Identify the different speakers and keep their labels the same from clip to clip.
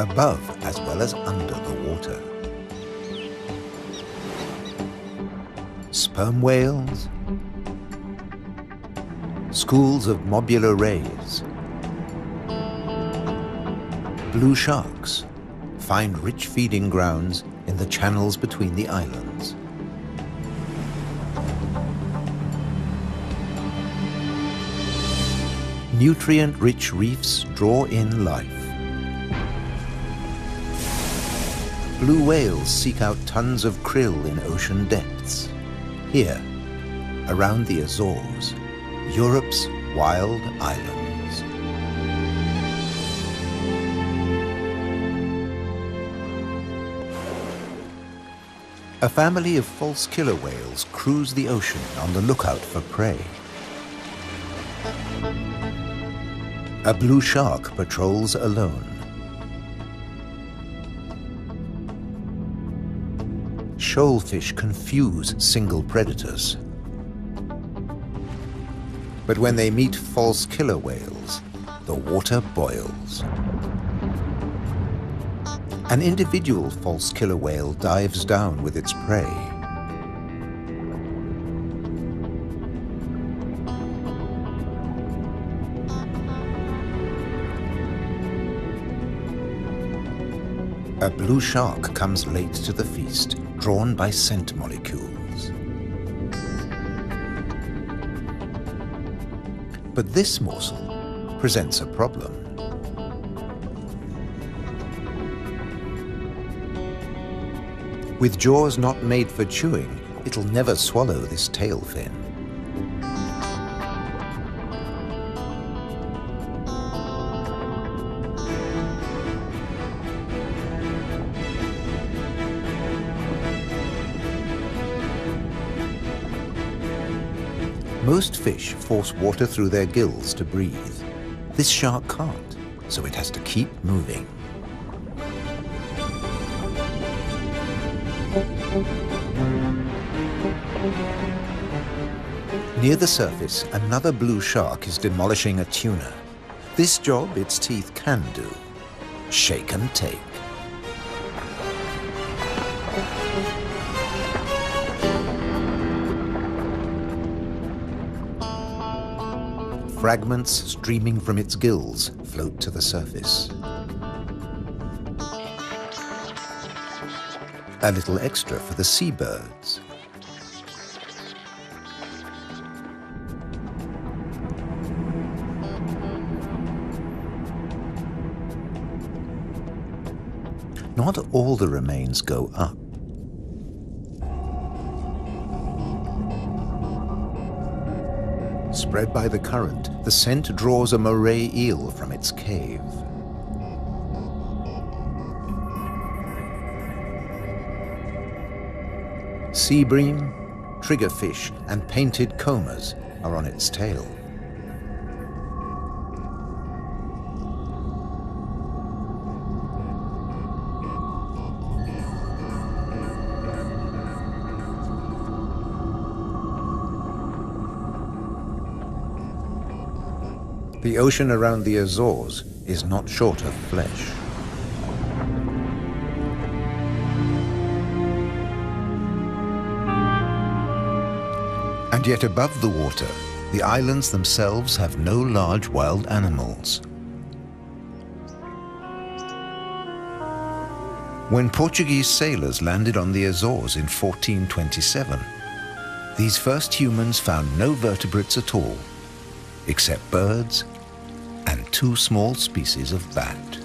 Speaker 1: above as well as under the water. Sperm whales, schools of mobular rays, blue sharks find rich feeding grounds in the channels between the islands. Nutrient-rich reefs draw in life. Blue whales seek out tons of krill in ocean depths. Here, around the Azores, Europe's wild islands. A family of false killer whales cruise the ocean on the lookout for prey. A blue shark patrols alone. Shoalfish confuse single predators. But when they meet false killer whales, the water boils. An individual false killer whale dives down with its prey. A blue shark comes late to the feast, drawn by scent molecules. But this morsel presents a problem. With jaws not made for chewing, it'll never swallow this tail fin. Most fish force water through their gills to breathe. This shark can't, so it has to keep moving. Near the surface, another blue shark is demolishing a tuna. This job its teeth can do: shake and take. Fragments streaming from its gills float to the surface. A little extra for the seabirds. Not all the remains go up. Spread by the current, the scent draws a moray eel from its cave. Sea bream, triggerfish, and painted combers are on its tail. The ocean around the Azores is not short of flesh. And yet above the water, the islands themselves have no large wild animals. When Portuguese sailors landed on the Azores in 1427, these first humans found no vertebrates at all, except birds and two small species of bat.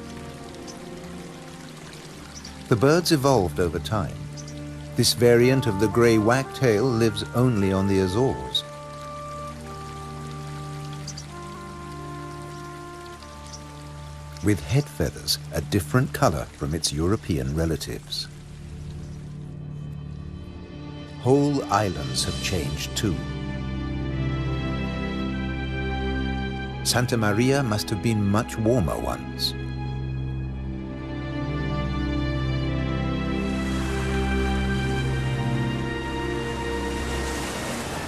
Speaker 1: The birds evolved over time. This variant of the grey wagtail lives only on the Azores. With head feathers a different color from its European relatives. Whole islands have changed too. Santa Maria must have been much warmer once.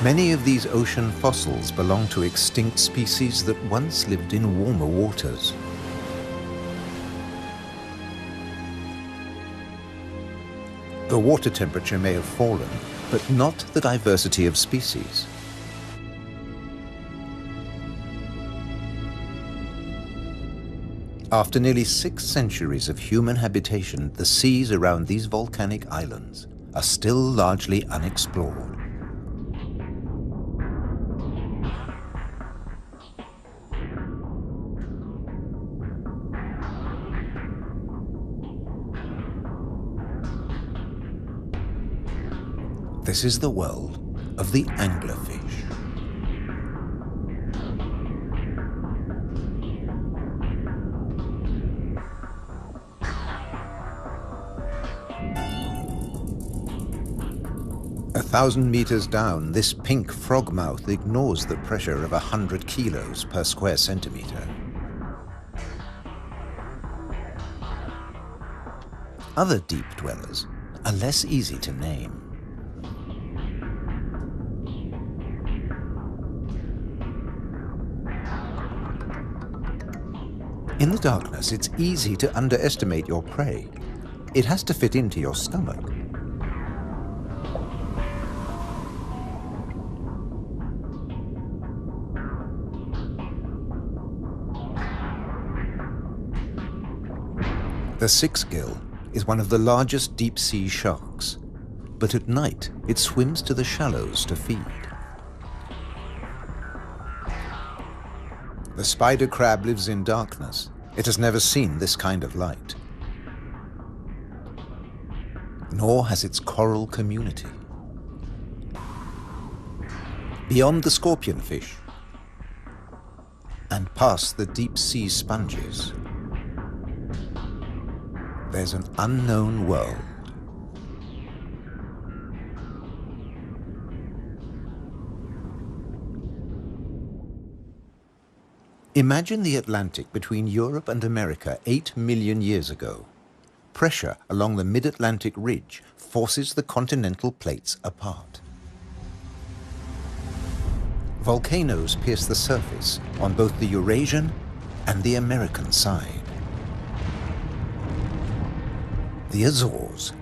Speaker 1: Many of these ocean fossils belong to extinct species that once lived in warmer waters. The water temperature may have fallen, but not the diversity of species. After nearly 6 centuries of human habitation, the seas around these volcanic islands are still largely unexplored. This is the world of the anglerfish. A 1,000 meters down, this pink frogmouth ignores the pressure of 100 kilos per square centimeter. Other deep dwellers are less easy to name. In the darkness, it's easy to underestimate your prey. It has to fit into your stomach. The six-gill is one of the largest deep-sea sharks, but at night it swims to the shallows to feed. The spider crab lives in darkness. It has never seen this kind of light. Nor has its coral community. Beyond the scorpionfish and past the deep-sea sponges, there's an unknown world. Imagine the Atlantic between Europe and America 8 million years ago. Pressure along the mid-Atlantic ridge forces the continental plates apart. Volcanoes pierce the surface on both the Eurasian and the American side. The Azores.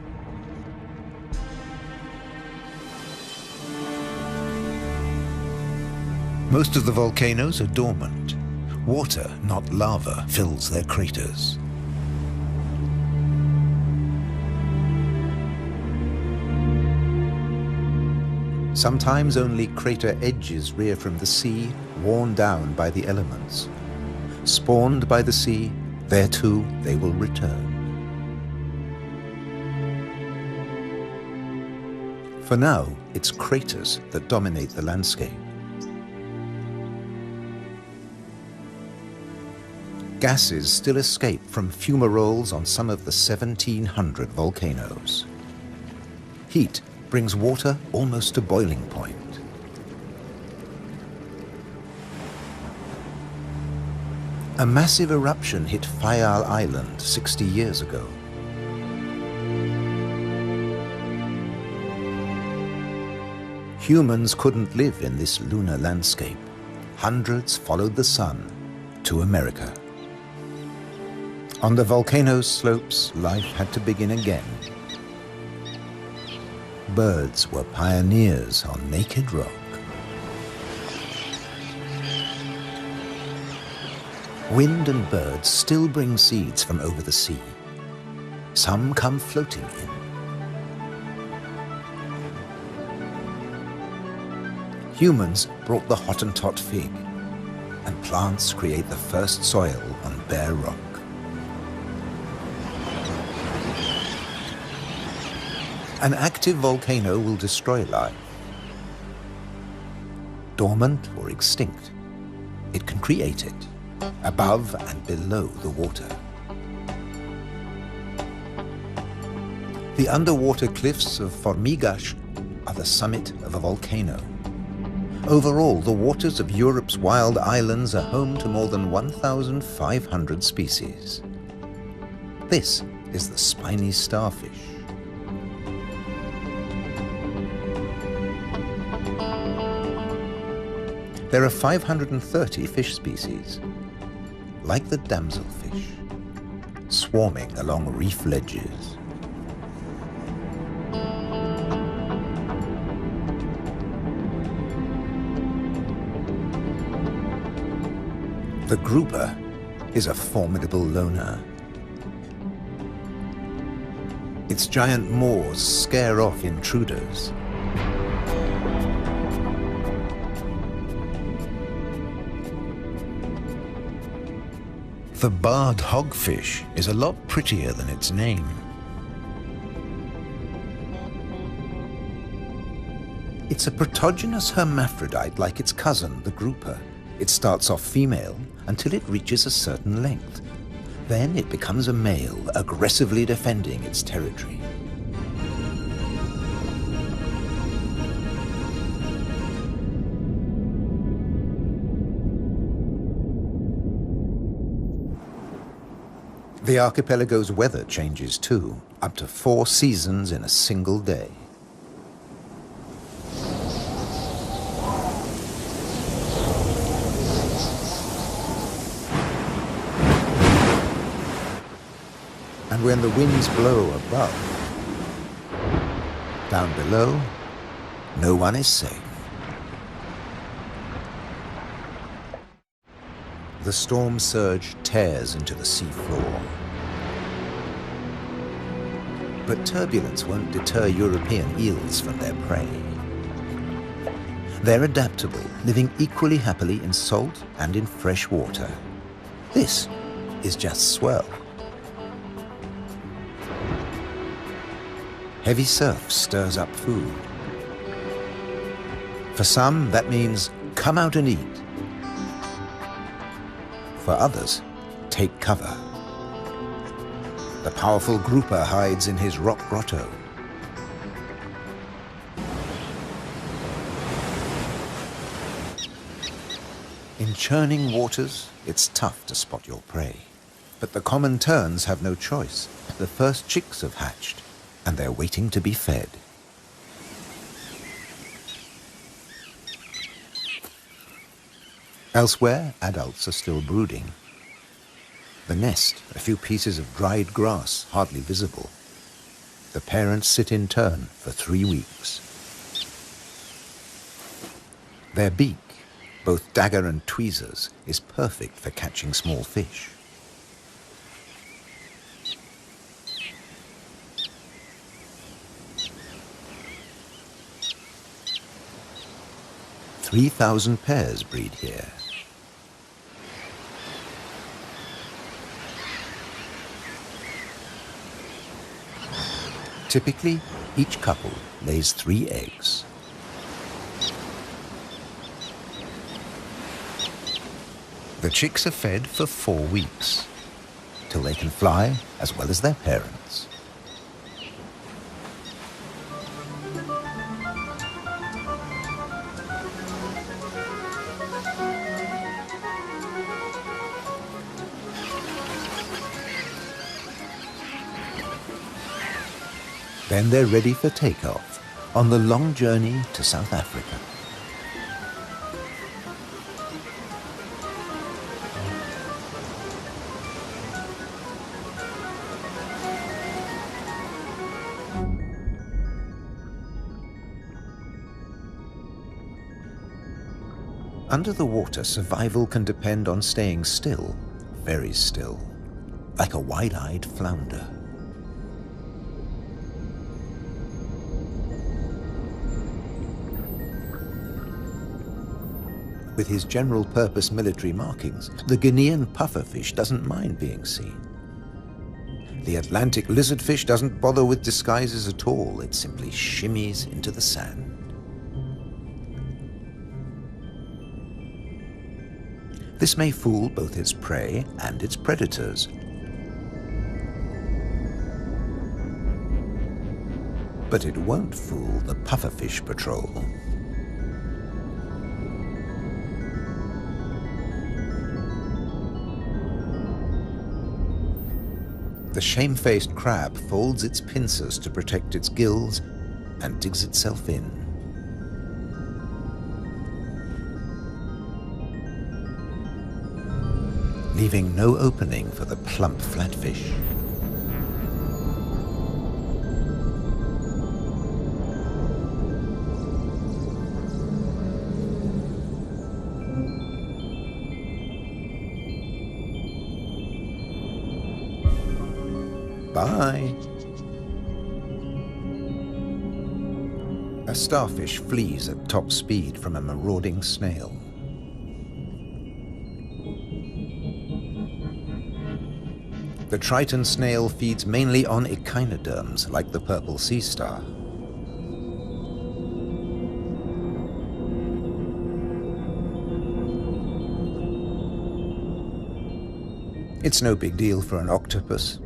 Speaker 1: Most of the volcanoes are dormant. Water, not lava, fills their craters. Sometimes only crater edges rear from the sea, worn down by the elements. Spawned by the sea, there too they will return. For now, it's craters that dominate the landscape. Gases still escape from fumaroles on some of the 1,700 volcanoes. Heat brings water almost to boiling point. A massive eruption hit Fayal Island 60 years ago. Humans couldn't live in this lunar landscape. Hundreds followed the sun to America. On the volcano's slopes, life had to begin again. Birds were pioneers on naked rock. Wind and birds still bring seeds from over the sea. Some come floating in. Humans brought the Hottentot fig, and plants create the first soil on bare rock. An active volcano will destroy life. Dormant or extinct, it can create it, above and below the water. The underwater cliffs of Formigas are the summit of a volcano. Overall, the waters of Europe's wild islands are home to more than 1,500 species. This is the spiny starfish. There are 530 fish species, like the damselfish, swarming along reef ledges. The grouper is a formidable loner. Its giant maws scare off intruders. The barred hogfish is a lot prettier than its name. It's a protogynous hermaphrodite like its cousin, the grouper. It starts off female until it reaches a certain length. Then it becomes a male, aggressively defending its territory. The archipelago's weather changes too, up to 4 seasons in a single day. And when the winds blow above, down below, no one is safe. The storm surge tears into the sea floor. But turbulence won't deter European eels from their prey. They're adaptable, living equally happily in salt and in fresh water. This is just swell. Heavy surf stirs up food. For some, that means come out and eat. For others, take cover. The powerful grouper hides in his rock grotto. In churning waters, it's tough to spot your prey. But the common terns have no choice. The first chicks have hatched, and they're waiting to be fed. Elsewhere, adults are still brooding. The nest, a few pieces of dried grass, hardly visible. The parents sit in turn for 3 weeks. Their beak, both dagger and tweezers, is perfect for catching small fish. "3,000 pairs breed here. Typically, each couple lays 3 eggs. The chicks are fed for 4 weeks, till they can fly as well as their parents. Then they're ready for takeoff on the long journey to South Africa. Under the water, survival can depend on staying still, very still, like a wide-eyed flounder. With his general-purpose military markings, the Guinean pufferfish doesn't mind being seen. The Atlantic lizardfish doesn't bother with disguises at all. It simply shimmies into the sand. This may fool both its prey and its predators. But it won't fool the pufferfish patrol. The shamefaced crab folds its pincers to protect its gills and digs itself in. Leaving no opening for the plump flatfish. Bye. A starfish flees at top speed from a marauding snail. The Triton snail feeds mainly on echinoderms like the purple sea star. It's no big deal for an octopus.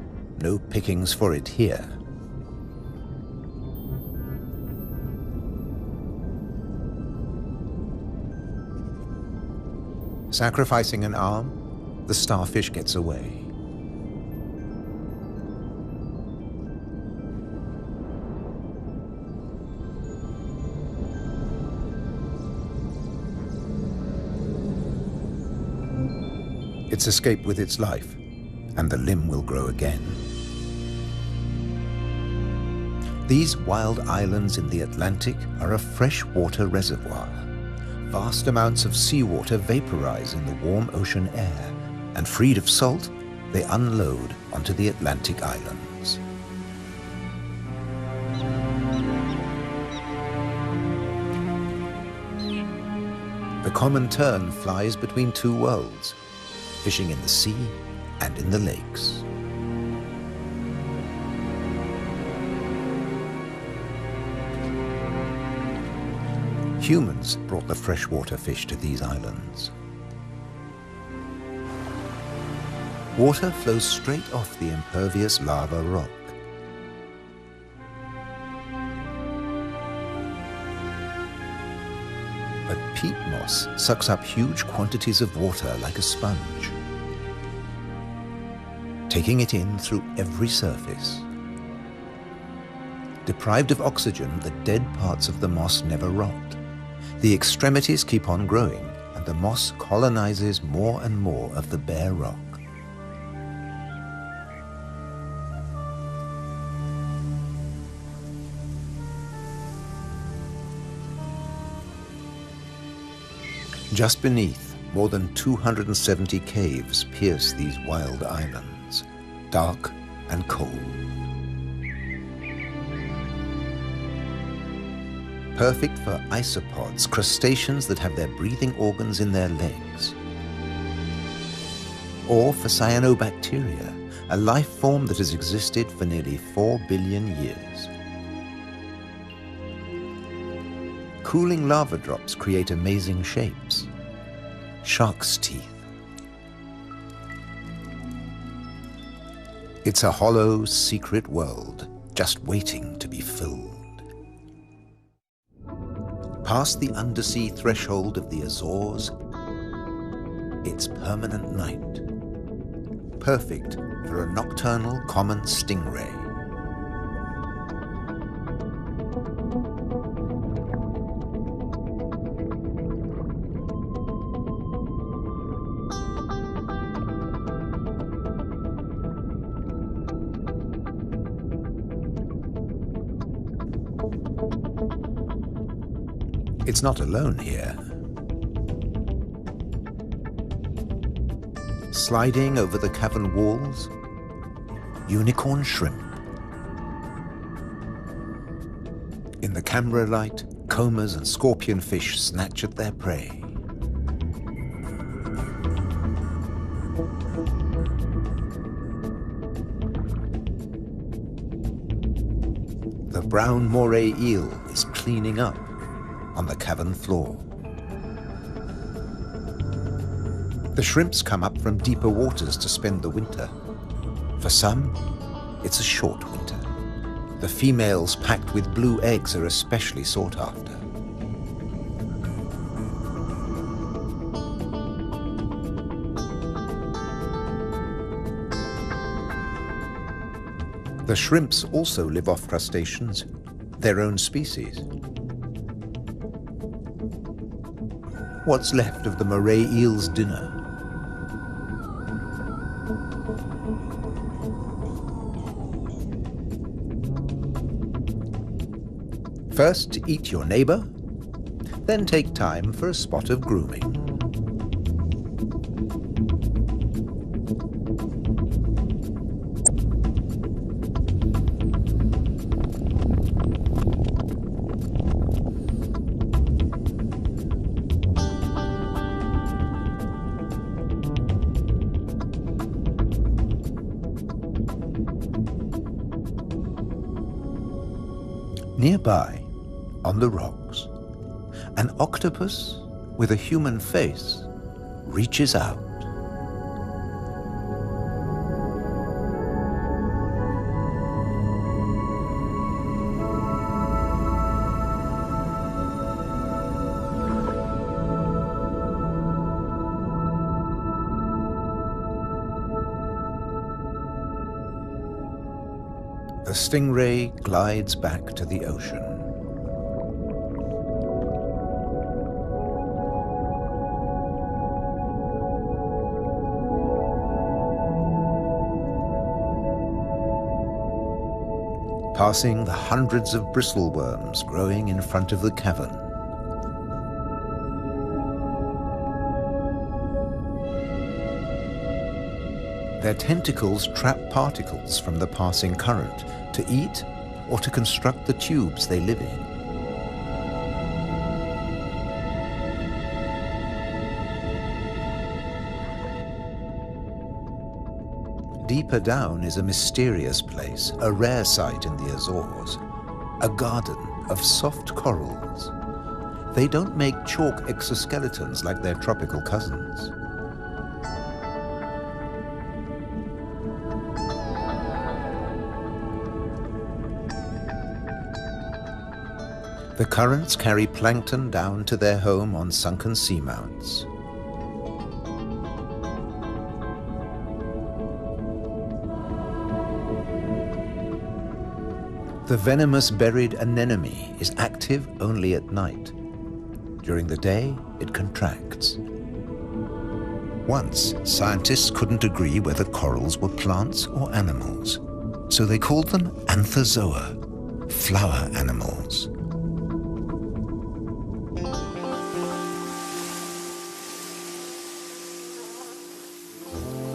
Speaker 1: No pickings for it here. Sacrificing an arm, the starfish gets away. It's escaped with its life, and the limb will grow again. These wild islands in the Atlantic are a freshwater reservoir. Vast amounts of seawater vaporize in the warm ocean air, and freed of salt, they unload onto the Atlantic islands. The common tern flies between two worlds, fishing in the sea and in the lakes. Humans brought the freshwater fish to these islands. Water flows straight off the impervious lava rock. But peat moss sucks up huge quantities of water like a sponge, taking it in through every surface. Deprived of oxygen, the dead parts of the moss never rot. The extremities keep on growing, and the moss colonizes more and more of the bare rock. Just beneath, more than 270 caves pierce these wild islands, dark and cold. Perfect for isopods, crustaceans that have their breathing organs in their legs. Or for cyanobacteria, a life form that has existed for nearly 4 billion years. Cooling lava drops create amazing shapes. Shark's teeth. It's a hollow, secret world, just waiting to be filled. Past the undersea threshold of the Azores, it's permanent night. Perfect for a nocturnal common stingray. It's not alone here. Sliding over the cavern walls, unicorn shrimp. In the camera light, combers and scorpionfish snatch at their prey. The brown moray eel is cleaning up on the cavern floor. The shrimps come up from deeper waters to spend the winter. For some, it's a short winter. The females packed with blue eggs are especially sought after. The shrimps also live off crustaceans, their own species. What's left of the moray eel's dinner? First, eat your neighbor, then take time for a spot of grooming. Nearby, on the rocks, an octopus with a human face reaches out. The stingray glides back to the ocean. Passing the hundreds of bristleworms growing in front of the cavern. Their tentacles trap particles from the passing current to eat or to construct the tubes they live in. Deeper down is a mysterious place, a rare sight in the Azores, a garden of soft corals. They don't make chalk exoskeletons like their tropical cousins. The currents carry plankton down to their home on sunken seamounts. The venomous buried anemone is active only at night. During the day, it contracts. Once, scientists couldn't agree whether corals were plants or animals, so they called them anthozoa, flower animals.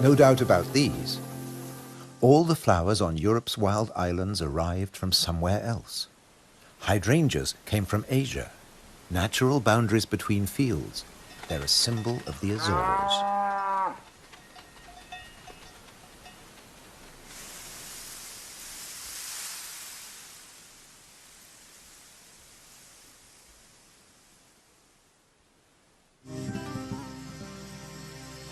Speaker 1: No doubt about these. All the flowers on Europe's wild islands arrived from somewhere else. Hydrangeas came from Asia. Natural boundaries between fields. They're a symbol of the Azores.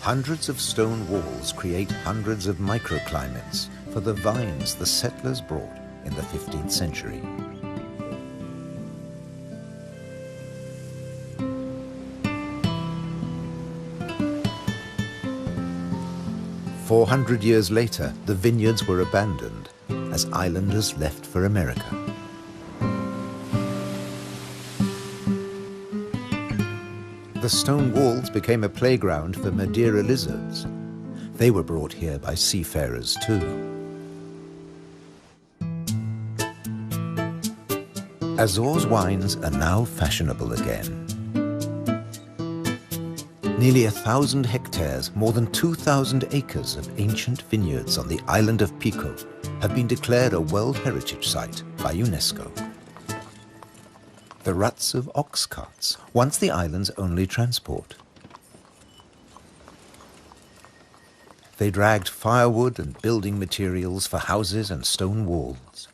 Speaker 1: Hundreds of stone walls create hundreds of microclimates for the vines the settlers brought in the 15th century. "400 years later, the vineyards were abandoned as islanders left for America. The stone walls became a playground for Madeira lizards. They were brought here by seafarers too. Azores wines are now fashionable again. Nearly 1,000 hectares, more than 2,000 acres of ancient vineyards on the island of Pico have been declared a World Heritage Site by UNESCO. The ruts of ox carts, once the island's only transport. They dragged firewood and building materials for houses and stone walls.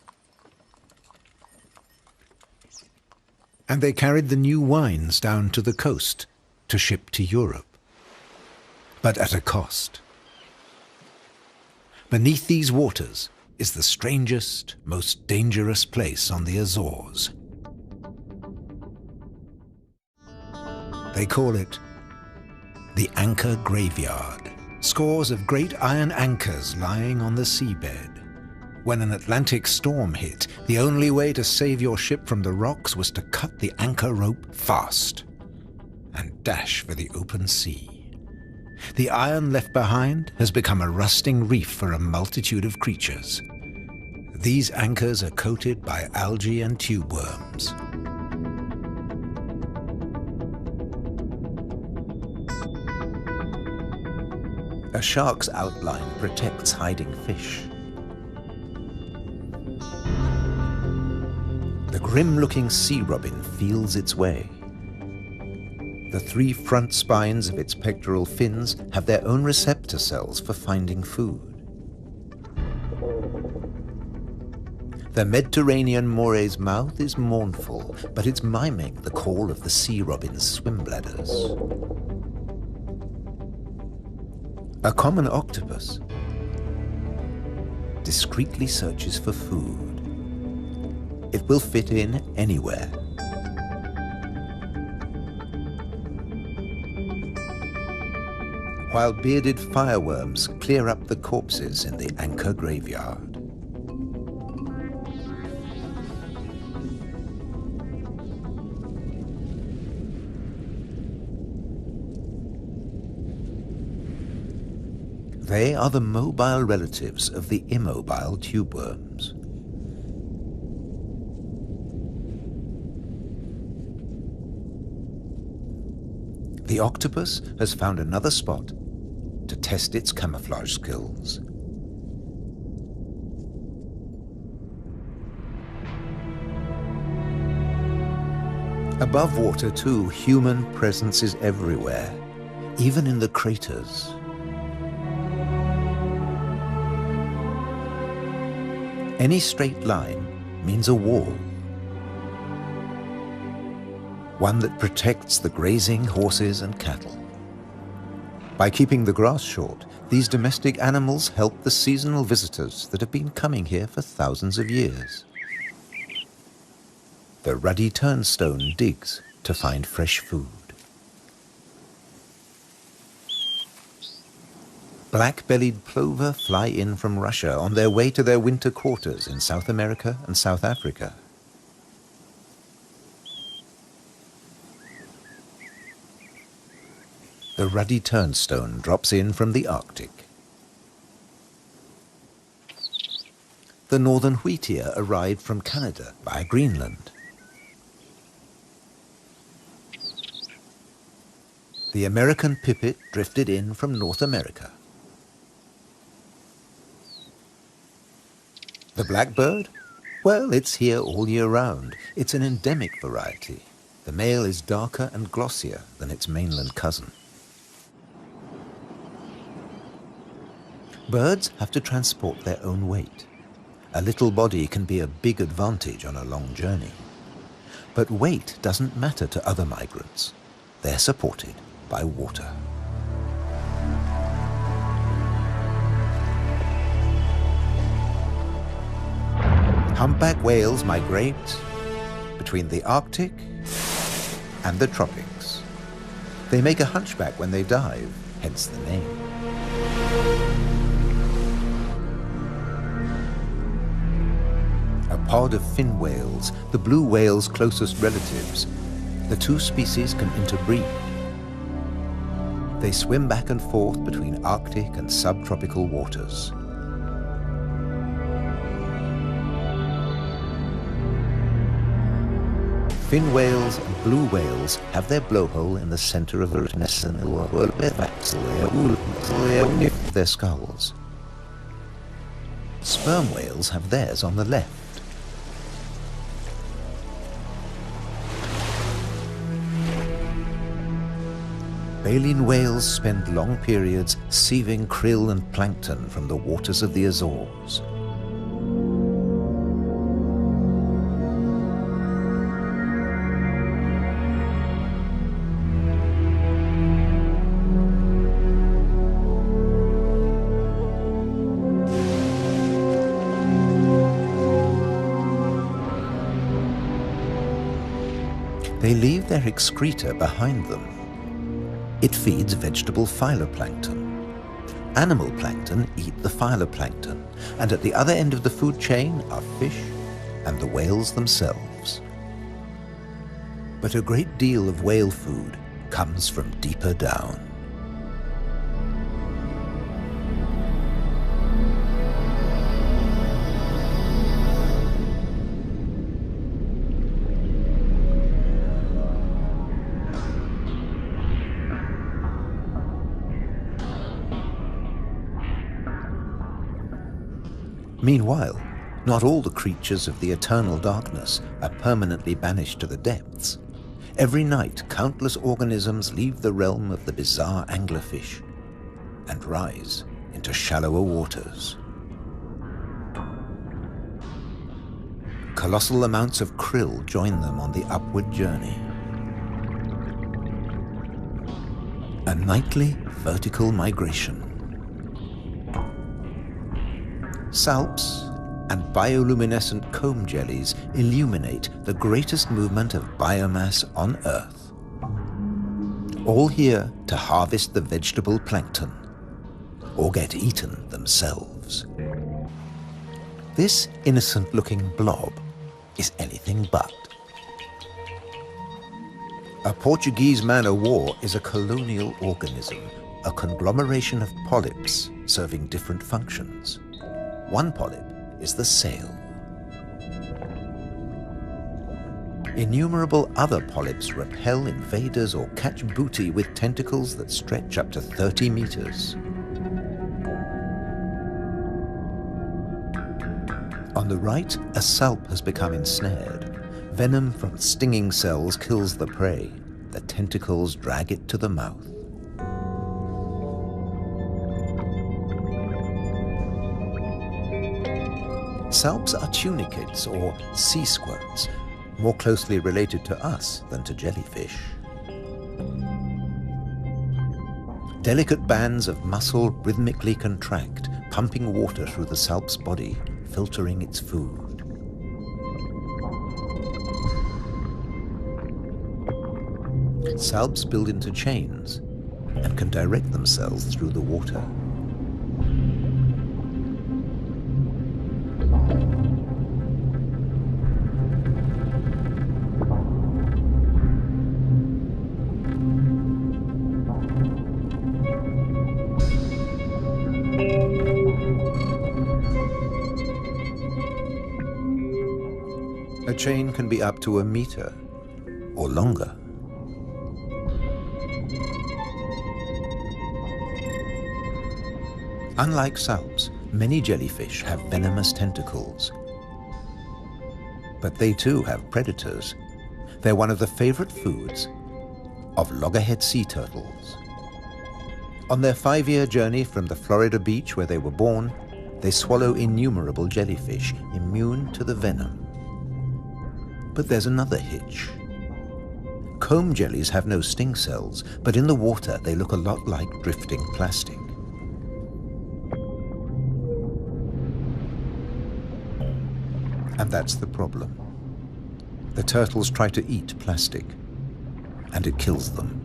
Speaker 1: And they carried the new wines down to the coast to ship to Europe. But at a cost. Beneath these waters is the strangest, most dangerous place on the Azores. They call it the Anchor Graveyard. Scores of great iron anchors lying on the seabed. When an Atlantic storm hit, the only way to save your ship from the rocks was to cut the anchor rope fast and dash for the open sea. The iron left behind has become a rusting reef for a multitude of creatures. These anchors are coated by algae and tube worms. A shark's outline protects hiding fish. The grim-looking sea robin feels its way. The 3 front spines of its pectoral fins have their own receptor cells for finding food. The Mediterranean mooray's mouth is mournful, but it's miming the call of the sea robin's swim bladders. A common octopus discreetly searches for food. It will fit in anywhere. While bearded fireworms clear up the corpses in the anchor graveyard. They are the mobile relatives of the immobile tube worms. The octopus has found another spot to test its camouflage skills. Above water too, human presence is everywhere, even in the craters. Any straight line means a wall. One that protects the grazing horses and cattle. By keeping the grass short, these domestic animals help the seasonal visitors that have been coming here for thousands of years. The ruddy turnstone digs to find fresh food. Black-bellied plover fly in from Russia on their way to their winter quarters in South America and South Africa. The ruddy turnstone drops in from the Arctic. The northern wheatear arrived from Canada via Greenland. The American pipit drifted in from North America. The blackbird? Well, it's here all year round. It's an endemic variety. The male is darker and glossier than its mainland cousin. Birds have to transport their own weight. A little body can be a big advantage on a long journey. But weight doesn't matter to other migrants. They're supported by water. Humpback whales migrate between the Arctic and the tropics. They make a hunchback when they dive, hence the name. A pod of fin whales, the blue whale's closest relatives, the two species can interbreed. They swim back and forth between Arctic and subtropical waters. Fin whales and blue whales have their blowhole in the center of their skulls. Sperm whales have theirs on the left. Baleen whales spend long periods sieving krill and plankton from the waters of the Azores. They leave their excreta behind them. It feeds vegetable phytoplankton. Animal plankton eat the phytoplankton, and at the other end of the food chain are fish and the whales themselves. But a great deal of whale food comes from deeper down. Meanwhile, not all the creatures of the eternal darkness are permanently banished to the depths. Every night, countless organisms leave the realm of the bizarre anglerfish and rise into shallower waters. Colossal amounts of krill join them on the upward journey. A nightly vertical migration. Salps and bioluminescent comb jellies illuminate the greatest movement of biomass on Earth. All here to harvest the vegetable plankton, or get eaten themselves. This innocent-looking blob is anything but. A Portuguese man-o'-war is a colonial organism, a conglomeration of polyps serving different functions. One polyp is the sail. Innumerable other polyps repel invaders or catch booty with tentacles that stretch up to 30 meters. On the right, a salp has become ensnared. Venom from stinging cells kills the prey. The tentacles drag it to the mouth. Salps are tunicates or sea squirts, more closely related to us than to jellyfish. Delicate bands of muscle rhythmically contract, pumping water through the salp's body, filtering its food. Salps build into chains and can direct themselves through the water. A chain can be up to a meter or longer. Unlike salps, many jellyfish have venomous tentacles. But they too have predators. They're one of the favorite foods of loggerhead sea turtles. On their 5-year journey from the Florida beach where they were born, they swallow innumerable jellyfish immune to the venom. But there's another hitch. Comb jellies have no sting cells, but in the water they look a lot like drifting plastic. And that's the problem. The turtles try to eat plastic, and it kills them.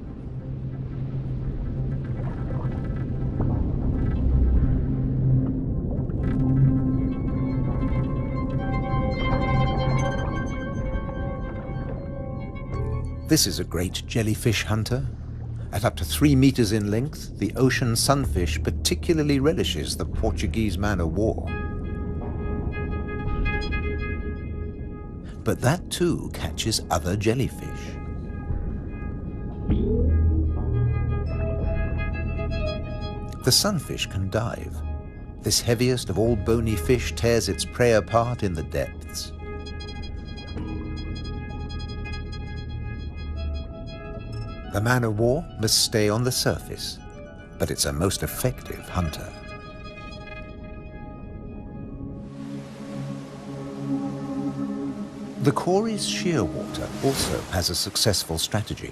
Speaker 1: This is a great jellyfish hunter. At up to 3 meters in length, the ocean sunfish particularly relishes the Portuguese man-o'-war. But that too catches other jellyfish. The sunfish can dive. This heaviest of all bony fish tears its prey apart in the depths. The man-o'-war must stay on the surface, but it's a most effective hunter. The Cory's shearwater also has a successful strategy,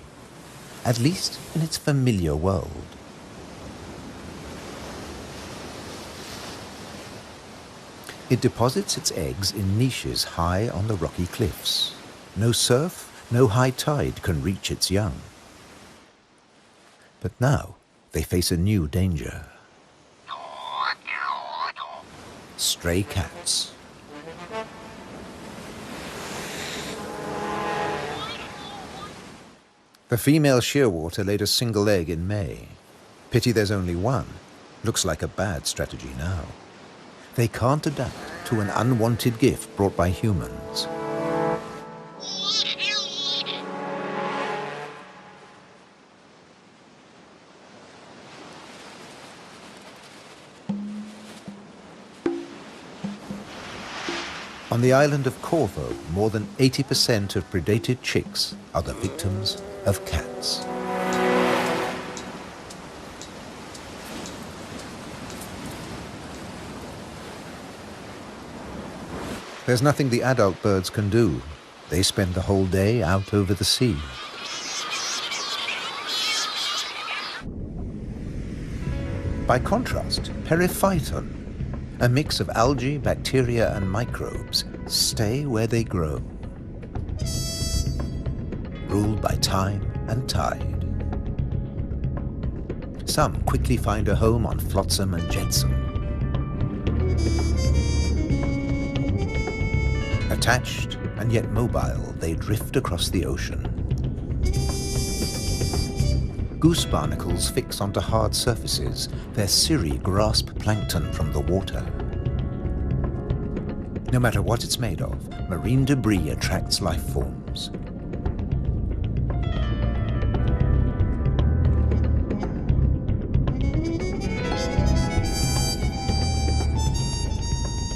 Speaker 1: at least in its familiar world. It deposits its eggs in niches high on the rocky cliffs. No surf, no high tide can reach its young. But now they face a new danger. Stray cats. The female shearwater laid a single egg in May. Pity there's only one. Looks like a bad strategy now. They can't adapt to an unwanted gift brought by humans. On the island of Corvo, more than 80% of predated chicks are the victims of cats. There's nothing the adult birds can do. They spend the whole day out over the sea. By contrast, periphyton, a mix of algae, bacteria, and microbes, stay where they grow, ruled by time and tide. Some quickly find a home on flotsam and jetsam. Attached and yet mobile, they drift across the ocean. Goose barnacles fix onto hard surfaces. Their cirri grasp plankton from the water. No matter what it's made of, marine debris attracts life forms.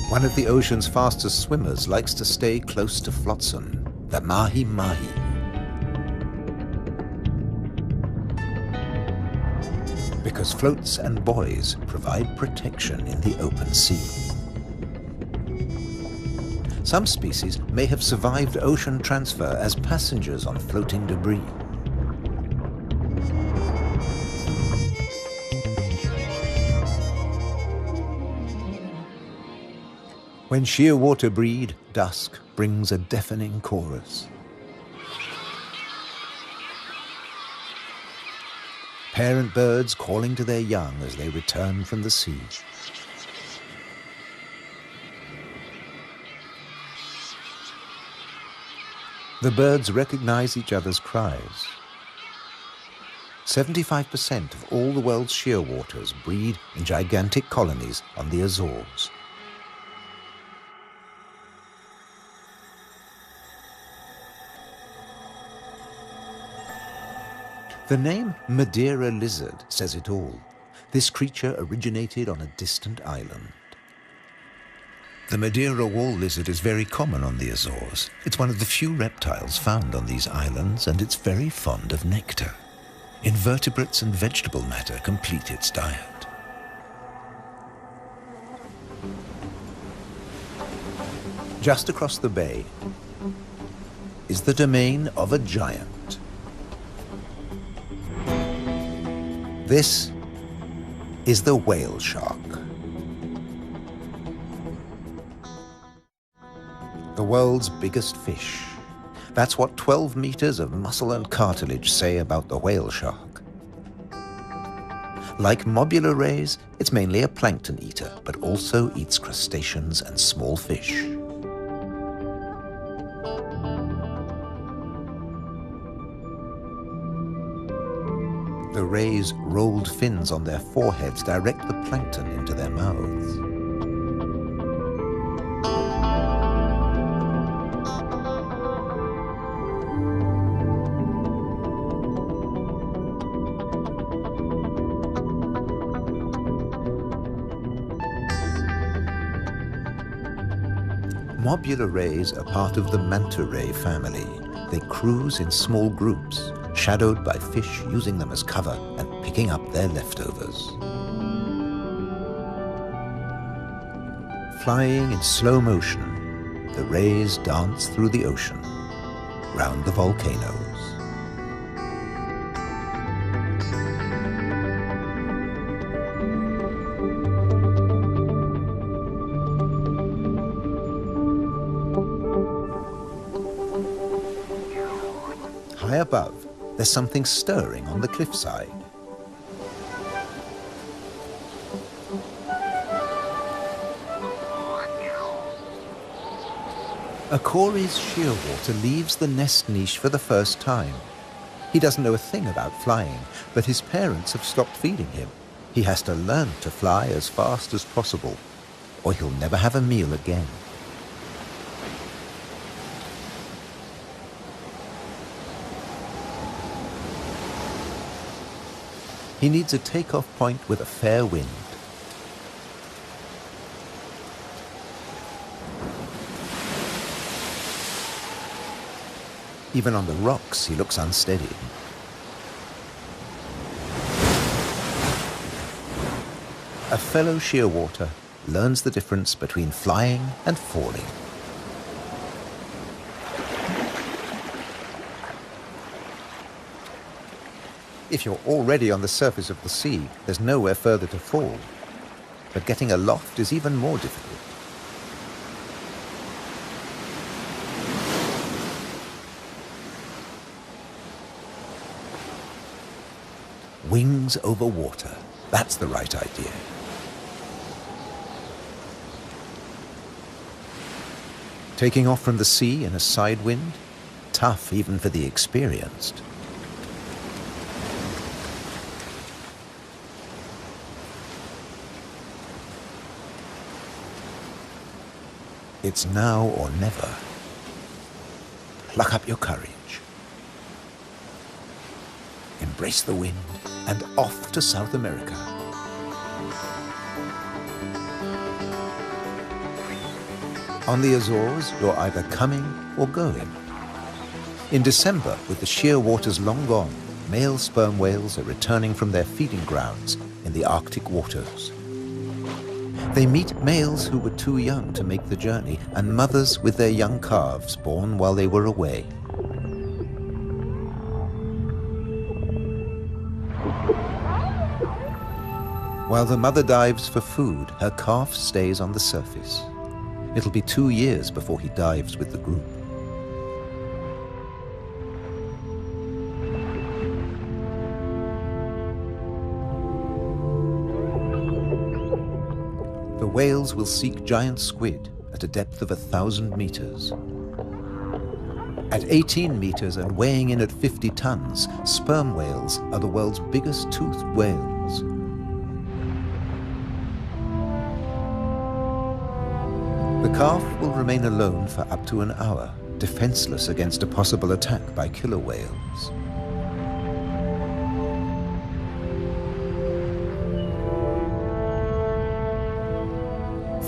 Speaker 1: One of the ocean's fastest swimmers likes to stay close to flotsam, the mahi-mahi. Because floats and buoys provide protection in the open sea. Some species may have survived ocean transfer as passengers on floating debris. When shearwater breed, dusk brings a deafening chorus. Parent birds calling to their young as they return from the sea. The birds recognize each other's cries. 75% of all the world's shearwaters breed in gigantic colonies on the Azores. The name Madeira lizard says it all. This creature originated on a distant island. The Madeira wall lizard is very common on the Azores. It's one of the few reptiles found on these islands, and it's very fond of nectar. Invertebrates and vegetable matter complete its diet. Just across the bay is the domain of a giant. This is the whale shark. The world's biggest fish. That's what 12 meters of muscle and cartilage say about the whale shark. Like mobula rays, it's mainly a plankton eater, but also eats crustaceans and small fish. The rays' rolled fins on their foreheads direct the plankton into their mouths. Mobula rays are part of the manta ray family. They cruise in small groups, shadowed by fish using them as cover and picking up their leftovers. Flying in slow motion, the rays dance through the ocean, round the volcanoes. High above, there's something stirring on the cliffside. A Cory's shearwater leaves the nest niche for the first time. He doesn't know a thing about flying, but his parents have stopped feeding him. He has to learn to fly as fast as possible, or he'll never have a meal again. He needs a takeoff point with a fair wind. Even on the rocks, he looks unsteady. A fellow shearwater learns the difference between flying and falling. If you're already on the surface of the sea, there's nowhere further to fall. But getting aloft is even more difficult. Wings over water. That's the right idea. Taking off from the sea in a side wind? Tough even for the experienced. It's now or never. Pluck up your courage. Embrace the wind and off to South America. On the Azores, you're either coming or going. In December, with the sheer waters long gone, male sperm whales are returning from their feeding grounds in the Arctic waters. They meet males who were too young to make the journey and mothers with their young calves born while they were away. While the mother dives for food, her calf stays on the surface. It'll be 2 years before he dives with the group. The whales will seek giant squid at a depth of 1,000 meters. At 18 meters and weighing in at 50 tons, sperm whales are the world's biggest toothed whales. The calf will remain alone for up to an hour, defenseless against a possible attack by killer whales.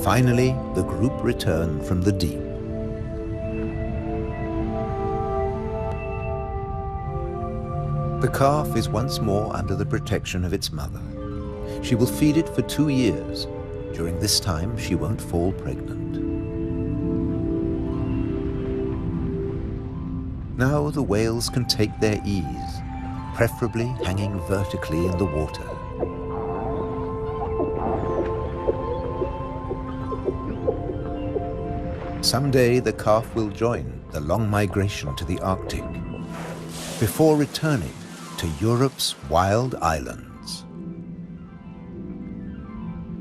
Speaker 1: Finally, the group return from the deep. The calf is once more under the protection of its mother. She will feed it for 2 years. During this time, she won't fall pregnant. Now the whales can take their ease, preferably hanging vertically in the water. Someday the calf will join the long migration to the Arctic, before returning to Europe's wild islands,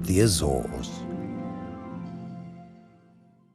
Speaker 1: the Azores.